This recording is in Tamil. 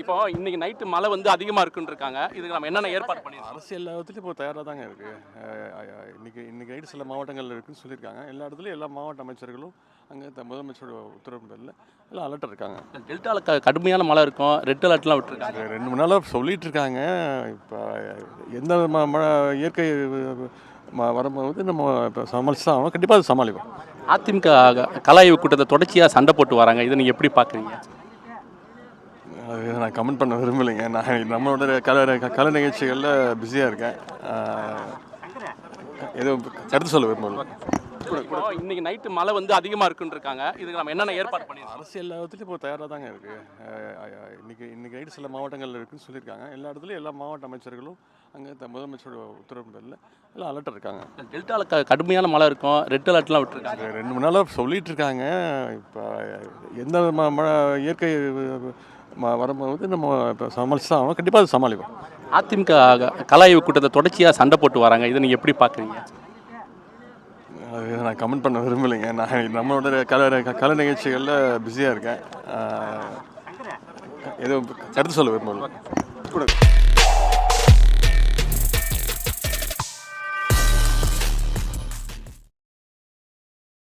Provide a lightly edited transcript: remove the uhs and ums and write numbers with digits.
இப்போ இன்னைக்கு நைட்டு மழை வந்து அதிகமாக இருக்குன்னு இருக்காங்க. இதுக்கு நம்ம என்னென்ன ஏற்பாடு பண்ணியிருக்கோம்? அரசியல் எல்லா இடத்துலையும் இப்போ தயாராக தாங்க இருக்குது. இன்னைக்கு நைட்டு சில மாவட்டங்கள் இருக்குன்னு சொல்லியிருக்காங்க. எல்லா இடத்துலையும் எல்லா மாவட்ட அமைச்சர்களும் அங்கே முதலமைச்சரோட உத்தரவு பேரில் எல்லாம் அலர்ட் இருக்காங்க. டெல்டாவில் கடுமையான மழை இருக்கும், ரெட் அலர்ட்லாம் விட்டுருக்காங்க. 2 3 நாளாக சொல்லிட்டு இருக்காங்க. இப்போ எந்த மழை இயற்கை வரும்போது நம்ம இப்போ சமாளிச்சு தான் ஆகணும். கண்டிப்பாக அது சமாளிப்போம். அதிமுக கலாய்வு கூட்டத்தை தொடர்ச்சியாக சண்டை போட்டு வராங்க. இதை நீங்கள் எப்படி பார்க்குறீங்க? அது நான் கமெண்ட் பண்ண விரும்பலைங்க. நான் நம்மளோட கலை நிகழ்ச்சிகளில் பிஸியாக இருக்கேன். எதுவும் கருத்து சொல்ல விரும்பல. இப்போ இன்னைக்கு நைட்டு மழை வந்து அதிகமாக இருக்குன்னு இருக்காங்க. இதுக்கு நம்ம என்னென்ன ஏற்பாடு பண்ணியிருக்கோம்? அரசியல் எல்லா இடத்துலையும் இப்போ தயாராக தாங்க இருக்குது. இன்னைக்கு நைட்டு சில மாவட்டங்கள் இருக்குன்னு சொல்லியிருக்காங்க. எல்லா இடத்துலையும் எல்லா மாவட்ட அமைச்சர்களும் அங்கே முதலமைச்சரோட உத்தரவு பேரில் எல்லாம் அலர்ட் இருக்காங்க. டெல்டாவில் கடுமையான மழை இருக்கும், ரெட் அலர்ட்லாம் விட்டுருக்காங்க. 2 3 நாளாக சொல்லிட்டு இருக்காங்க. இப்போ எந்த மழை இயற்கை வரும்போது நம்ம இப்போ சமாளிச்சு தான் ஆகணும். கண்டிப்பாக அது சமாளிப்போம். அதிமுக கலாய்வு கூட்டத்தை தொடர்ச்சியாக சண்டை போட்டு வராங்க. இதை நீங்கள் எப்படி பார்க்குறீங்க? அது நான் கமெண்ட் பண்ண விரும்பலைங்க. நான் நம்மளோட கலை நிகழ்ச்சிகளில் பிஸியாக இருக்கேன். எதுவும் கருத்து சொல்ல விரும்பல.